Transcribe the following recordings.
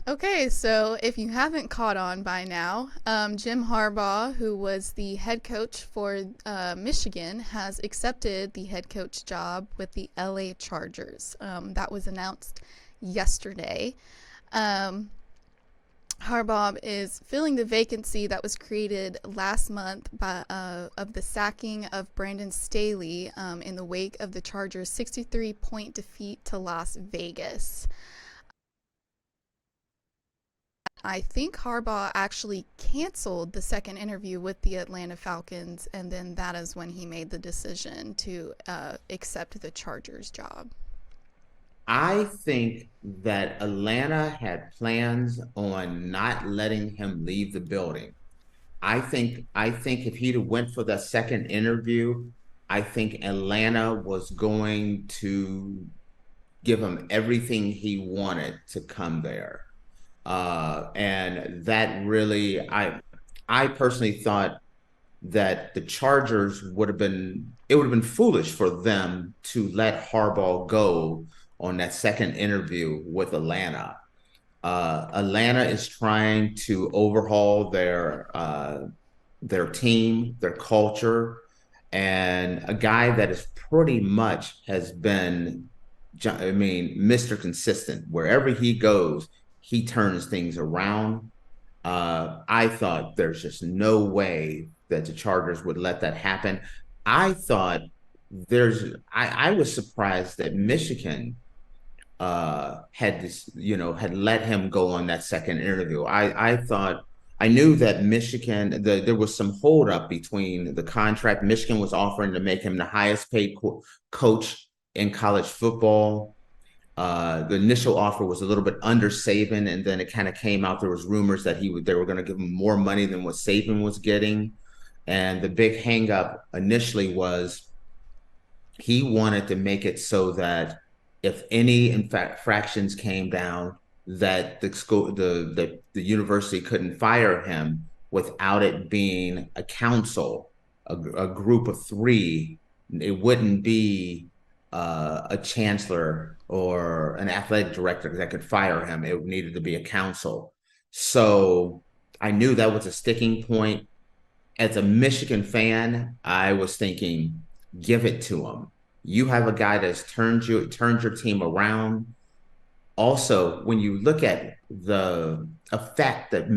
Okay, so if you haven't caught on by now, Jim Harbaugh, who was the head coach for Michigan, has accepted the head coach job with the LA Chargers. That was announced yesterday. Um, Harbaugh is filling the vacancy that was created last month of the sacking of Brandon Staley in the wake of the Chargers' 63-point defeat to Las Vegas. I think Harbaugh actually canceled the second interview with the Atlanta Falcons, and then that is when he made the decision to accept the Chargers job. I think that Atlanta had plans on not letting him leave the building. I think if he'd have went for the second interview, I think Atlanta was going to give him everything he wanted to come there. And that really, I personally thought that the Chargers it would have been foolish for them to let Harbaugh go on that second interview with Atlanta. Atlanta is trying to overhaul their team, their culture, and a guy that is pretty much has been, I mean, Mr. Consistent. Wherever he goes, he turns things around. I thought there's just no way that the Chargers would let that happen. I thought I was surprised that Michigan had this, had let him go on that second interview. I thought I knew that there was some holdup between the contract. Michigan was offering to make him the highest paid coach in college football. The initial offer was a little bit under Saban, and then it kind of came out there was rumors that they were going to give him more money than what Saban was getting. And the big hangup initially was he wanted to make it so that if any in fact fractions came down, that the university couldn't fire him without it being a council, a group of three. It wouldn't be a chancellor or an athletic director that could fire him. It needed to be a council. So I knew that was a sticking point. As a Michigan fan, I was thinking, give it to him. You have a guy that's turned your team around. Also, when you look at the effect that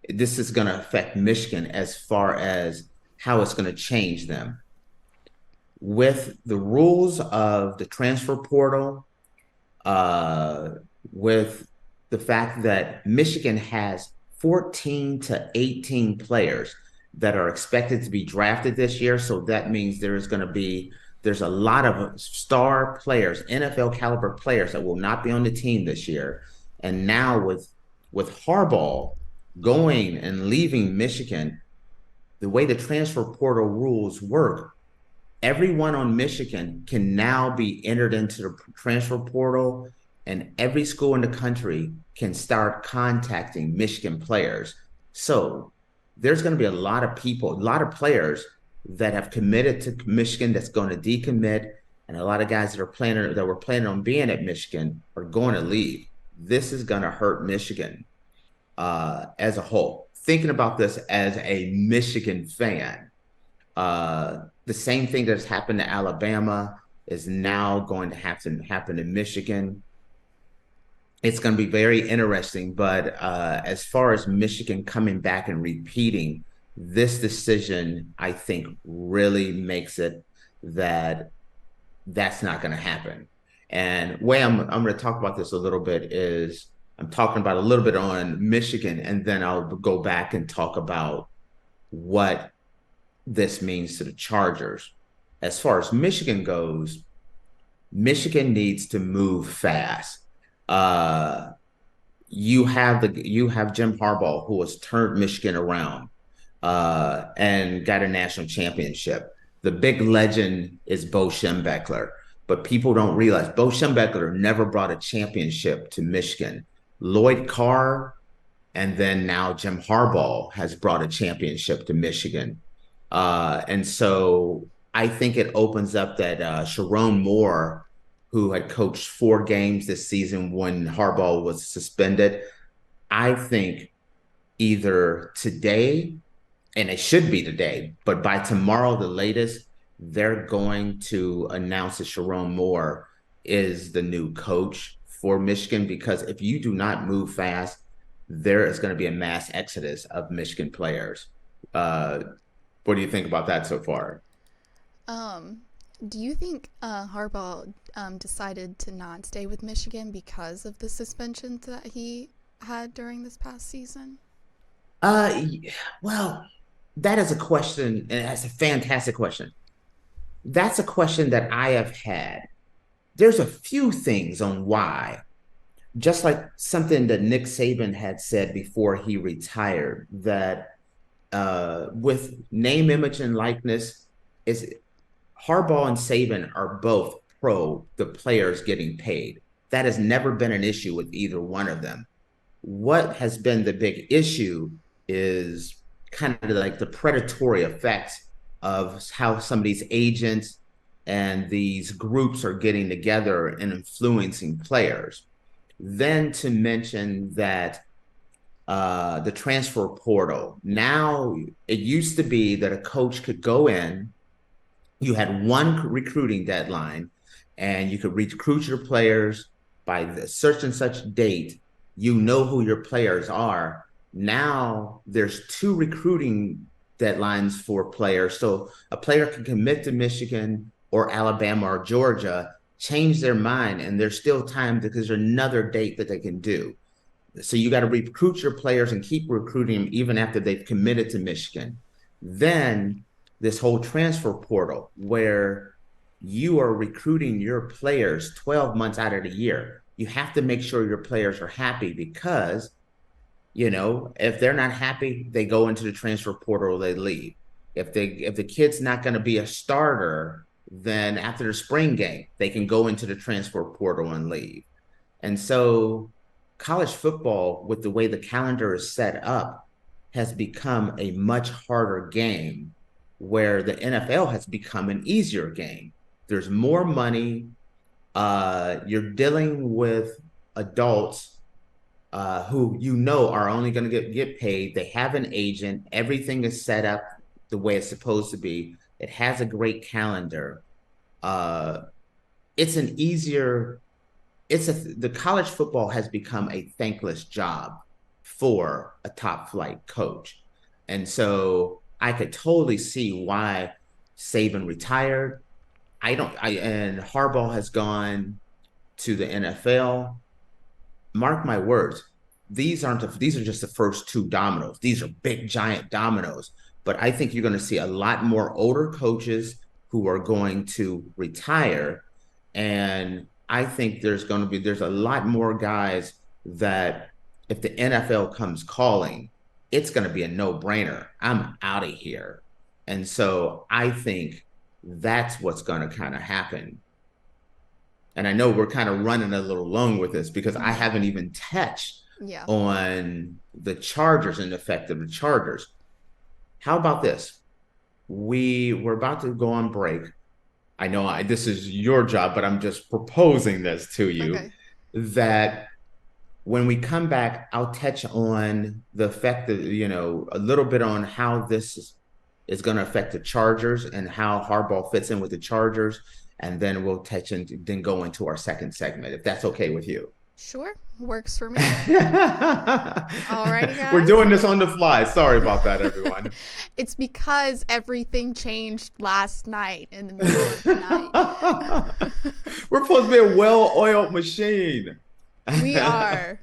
this is going to affect Michigan as far as how it's going to change them. With the rules of the transfer portal, uh, with the fact that Michigan has 14 to 18 players that are expected to be drafted this year. So that means there's a lot of star players, NFL caliber players that will not be on the team this year. And now with Harbaugh going and leaving Michigan, the way the transfer portal rules work, everyone on Michigan can now be entered into the transfer portal, and every school in the country can start contacting Michigan players. So there's going to be a lot of people, a lot of players that have committed to Michigan that's going to decommit, and a lot of guys that were planning on being at Michigan are going to leave. This is going to hurt Michigan as a whole. Thinking about this as a Michigan fan, the same thing that's happened to Alabama is now going to have to happen to Michigan. It's going to be very interesting. But as far as Michigan coming back and repeating, this decision, I think, really makes it that that's not going to happen. And way I'm going to talk about this a little bit is I'm talking about a little bit on Michigan, and then I'll go back and talk about what this means to the Chargers. As far as Michigan goes, Michigan needs to move fast. Uh, you have Jim Harbaugh who has turned Michigan around and got a national championship. The big legend is Bo Schembechler, but people don't realize Bo Schembechler never brought a championship to Michigan. Lloyd Carr and then now Jim Harbaugh has brought a championship to Michigan. And so I think it opens up that Sharon Moore who had coached 4 games this season when Harbaugh was suspended. I think either today, and it should be today, but by tomorrow, the latest, they're going to announce that Sharon Moore is the new coach for Michigan, because if you do not move fast, there is going to be a mass exodus of Michigan players. What do you think about that so far? Do you think Harbaugh decided to not stay with Michigan because of the suspensions that he had during this past season? Well, that is a question, and that's a fantastic question. That's a question that I have had. There's a few things on why, just like something that Nick Saban had said before he retired, that with name, image, and likeness, is Harbaugh and Saban are both pro the players getting paid. That has never been an issue with either one of them. What has been the big issue is kind of like the predatory effects of how some of these agents and these groups are getting together and influencing players. Then to mention that the transfer portal. Now, it used to be that a coach could go in, you had one recruiting deadline, and you could recruit your players by the such and such date. You know who your players are. Now there's 2 recruiting deadlines for players. So a player can commit to Michigan or Alabama or Georgia, change their mind, and there's still time because there's another date that they can do. So you got to recruit your players and keep recruiting them even after they've committed to Michigan. Then this whole transfer portal where you are recruiting your players 12 months out of the year. You have to make sure your players are happy because, if they're not happy, they go into the transfer portal, they leave. If the kid's not going to be a starter, then after the spring game, they can go into the transfer portal and leave. And so college football, with the way the calendar is set up, has become a much harder game, where the NFL has become an easier game. There's more money. You're dealing with adults who are only going to get paid. They have an agent. Everything is set up the way it's supposed to be. It has a great calendar. The college football has become a thankless job for a top flight coach. And so I could totally see why Saban retired. And Harbaugh has gone to the NFL. Mark my words, these are just the first 2 dominoes. These are big, giant dominoes. But I think you're going to see a lot more older coaches who are going to retire. And I think there's a lot more guys that if the NFL comes calling, it's going to be a no-brainer. I'm out of here. And so I think that's what's going to kind of happen. And I know we're kind of running a little long with this because I haven't even touched on the Chargers and the effect of the Chargers. How about this? We're about to go on break. I know this is your job, but I'm just proposing this to you, that when we come back, I'll touch on the effect of, a little bit on how this is going to affect the Chargers and how Harbaugh fits in with the Chargers. And then we'll touch and then go into our second segment, if that's okay with you. Sure. Works for me. All right, guys. We're doing this on the fly. Sorry about that, everyone. It's because everything changed last night in the middle of the night. We're supposed to be a well-oiled machine. We are.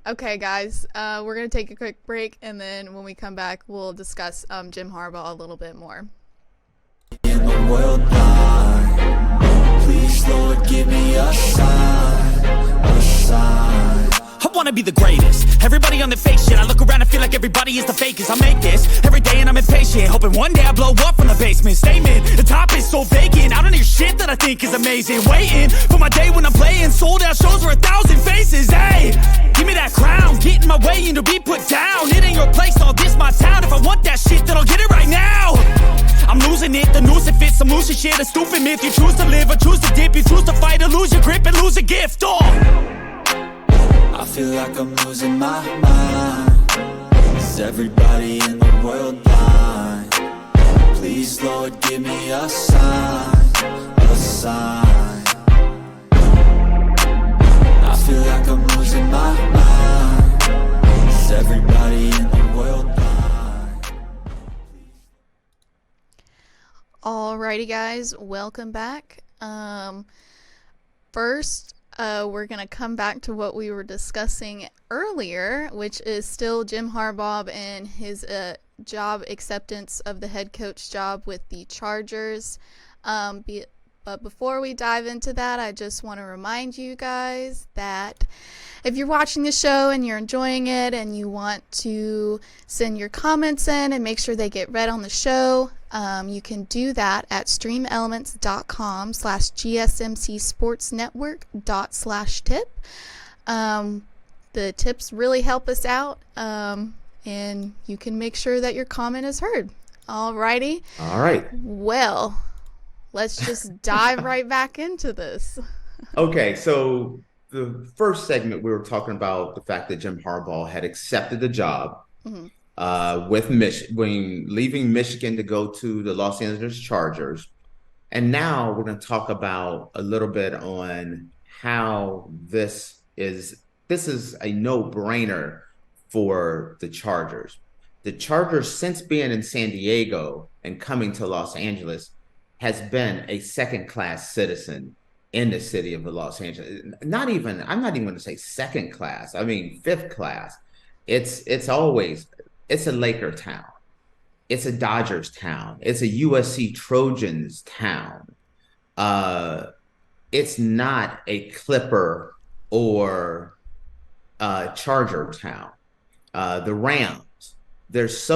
Okay, guys. We're going to take a quick break, and then when we come back, we'll discuss Jim Harbaugh a little bit more. In the world blind, please Lord give me a sign, a sign. I wanna be the greatest. Everybody on the fake shit. I look around and feel like everybody is the fakest. I make this every day and I'm impatient, hoping one day I blow up from the basement. Statement, the top is so vacant. I don't hear shit that I think is amazing. Waiting for my day when I'm playing sold out shows for 1,000 faces. Hey, give me that crown, get in my way and to be put down. It ain't your place, all this my town. If I want that shit, then I'll get it right now. I'm losing losing it. The noose it fits, some loose shit, a stupid myth. You choose to live or choose to dip. You choose to fight or lose your grip and lose a gift. Oh, I feel like I'm losing my mind. Is everybody in the world blind? Please, Lord, give me a sign, a sign. I feel like I'm losing my mind. Is everybody in the world blind? Alrighty, guys, welcome back. First, we're going to come back to what we were discussing earlier, which is still Jim Harbaugh and his job acceptance of the head coach job with the Chargers. But before we dive into that, I just want to remind you guys that if you're watching the show and you're enjoying it and you want to send your comments in and make sure they get read on the show, you can do that at streamelements.com/gsmcsportsnetwork./tip. The tips really help us out, and you can make sure that your comment is heard. Alrighty. All right. Well, let's just dive right back into this. Okay, so the first segment we were talking about the fact that Jim Harbaugh had accepted the job with leaving Michigan to go to the Los Angeles Chargers. And now we're going to talk about a little bit on how this is a no-brainer for the Chargers. The Chargers, since being in San Diego and coming to Los Angeles, has been a second-class citizen in the city of Los Angeles. I'm not even going to say second class. I mean, fifth class. It's a Laker town. It's a Dodgers town. It's a USC Trojans town. It's not a Clipper or Charger town. The Rams. There's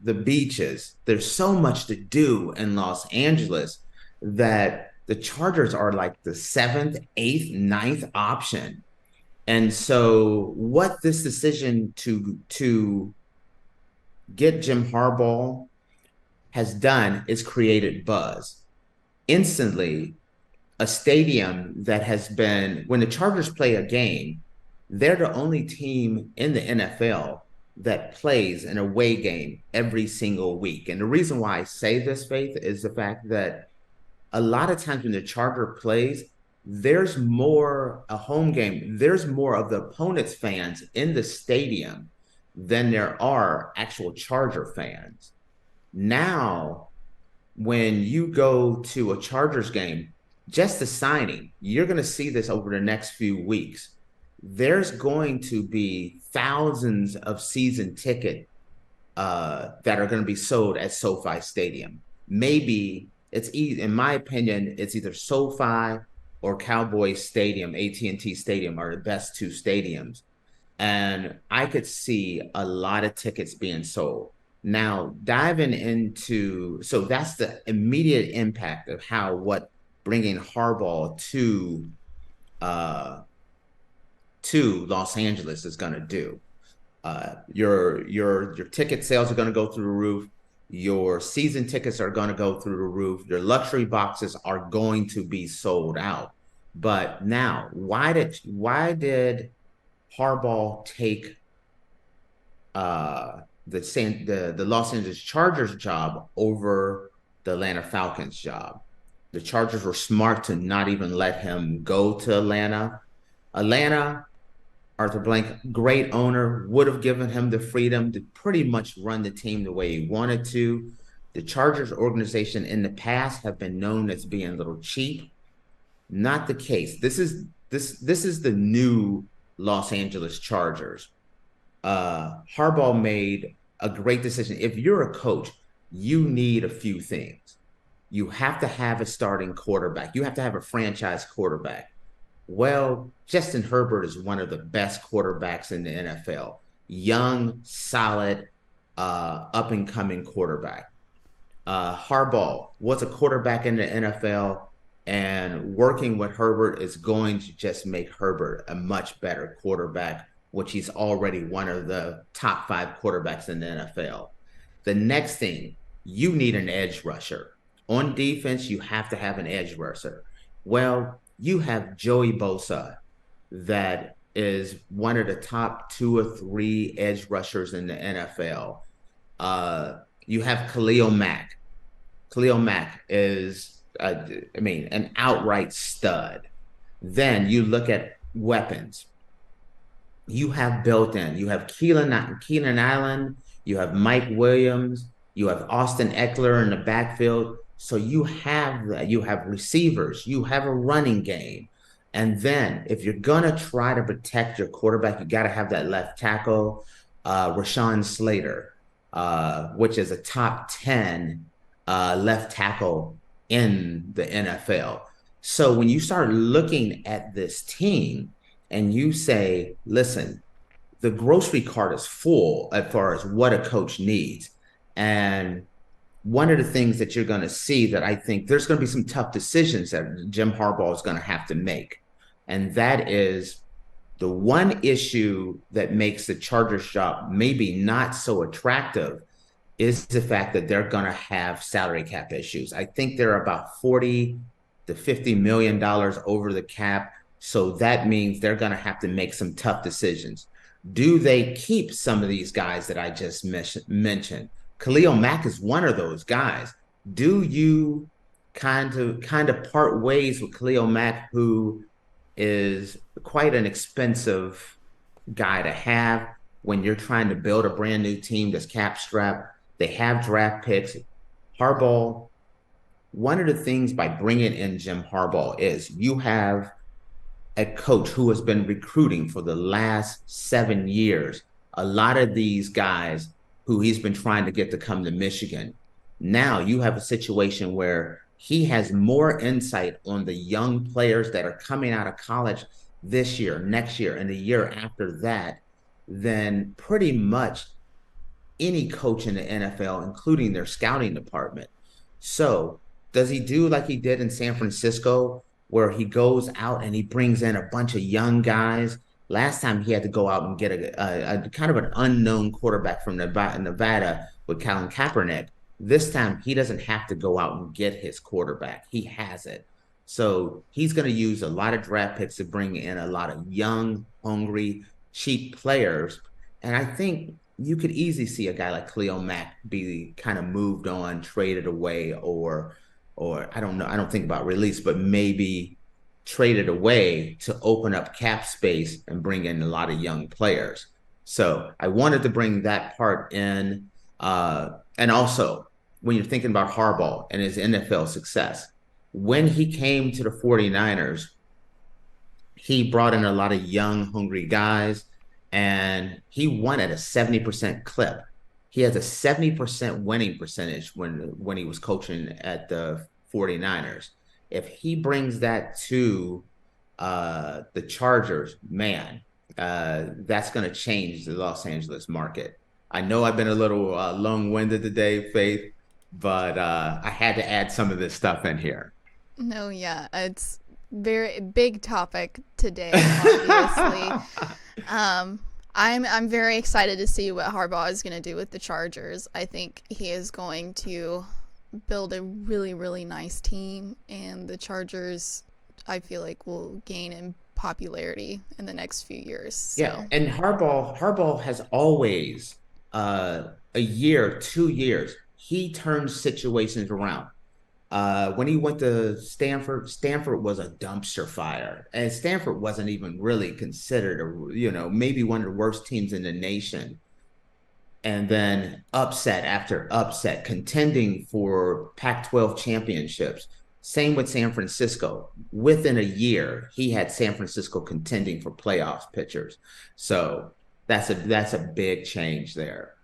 the beaches. There's so much to do in Los Angeles that the Chargers are like the 7th, 8th, 9th option. And so what this decision to get Jim Harbaugh has done is created buzz. Instantly, a stadium that has been, when the Chargers play a game, they're the only team in the NFL that plays an away game every single week. And the reason why I say this, Faith, is the fact that a lot of times when the Charger plays, there's more a home game. There's more of the opponent's fans in the stadium than there are actual Charger fans. Now, when you go to a Chargers game, just the signing, you're going to see this over the next few weeks. There's going to be thousands of season tickets that are going to be sold at SoFi Stadium. Maybe in my opinion, it's either SoFi or Cowboys Stadium, AT&T Stadium are the best two stadiums. And I could see a lot of tickets being sold. Now, diving into, so that's the immediate impact of what bringing Harbaugh to Los Angeles is going to do. Your ticket sales are going to go through the roof. Your season tickets are going to go through the roof. Your luxury boxes are going to be sold out. But now, why did Harbaugh take the Los Angeles Chargers job over the Atlanta Falcons job? The Chargers were smart to not even let him go to Atlanta. Arthur Blank, great owner, would have given him the freedom to pretty much run the team the way he wanted to. The Chargers organization in the past have been known as being a little cheap. Not the case. This is the new Los Angeles Chargers. Harbaugh made a great decision. If you're a coach, you need a few things. You have to have a starting quarterback. You have to have a franchise quarterback. Well, Justin Herbert is one of the best quarterbacks in the NFL. Young, solid, up-and-coming quarterback. Harbaugh was a quarterback in the NFL, and working with Herbert is going to just make Herbert a much better quarterback, which he's already one of the top 5 quarterbacks in the NFL. The next thing, you need an edge rusher. On defense, you have to have an edge rusher. Well, you have Joey Bosa, that is one of the top 2 or 3 edge rushers in the NFL. You have Khalil Mack. Khalil Mack is, an outright stud. Then you look at weapons. You have built in. You have Keenan Allen. You have Mike Williams. You have Austin Eckler in the backfield. So you have that. You have receivers. You have a running game. And then if you're going to try to protect your quarterback, you got to have that left tackle, Rashawn Slater, which is a top 10 left tackle in the NFL. So when you start looking at this team and you say, listen, the grocery cart is full as far as what a coach needs. And one of the things that you're going to see that I think there's going to be some tough decisions that Jim Harbaugh is going to have to make. And that is the one issue that makes the Chargers job maybe not so attractive is the fact that they're going to have salary cap issues. I think they're about $40 to $50 million over the cap. So that means they're going to have to make some tough decisions. Do they keep some of these guys that I just mentioned? Khalil Mack is one of those guys. Do you kind of part ways with Khalil Mack, who is quite an expensive guy to have when you're trying to build a brand new team that's cap strapped? They have draft picks. Harbaugh, one of the things by bringing in Jim Harbaugh is you have a coach who has been recruiting for the last 7 years. A lot of these guys who he's been trying to get to come to Michigan. Now you have a situation where he has more insight on the young players that are coming out of college this year, next year, and the year after that than pretty much any coach in the NFL, including their scouting department. So does he do like he did in San Francisco, where he goes out and he brings in a bunch of young guys? Last time he had to go out and get a kind of an unknown quarterback from Nevada with Colin Kaepernick. This time he doesn't have to go out and get his quarterback. He has it. So he's going to use a lot of draft picks to bring in a lot of young, hungry, cheap players. And I think you could easily see a guy like Khalil Mack be kind of moved on, traded away, or I don't know. I don't think about release, but maybe traded away to open up cap space and bring in a lot of young players. So I wanted to bring that part in. And also, when you're thinking about Harbaugh and his NFL success, when he came to the 49ers, he brought in a lot of young, hungry guys, and he won at a 70% clip. He has a 70% winning percentage when he was coaching at the 49ers. If he brings that to the Chargers, man, that's going to change the Los Angeles market. I know I've been a little long-winded today, Faith, but I had to add some of this stuff in here. No, yeah, it's very big topic today, obviously. I'm very excited to see what Harbaugh is going to do with the Chargers. I think he is going to build a really, really nice team, and the Chargers, I feel like, will gain in popularity in the next few years. So. Yeah, and Harbaugh has always, a year, 2 years, he turns situations around. When he went to Stanford was a dumpster fire, and Stanford wasn't even really considered maybe one of the worst teams in the nation. And then upset after upset, contending for Pac-12 championships. Same with San Francisco. Within a year, he had San Francisco contending for playoff pictures. So that's a big change there.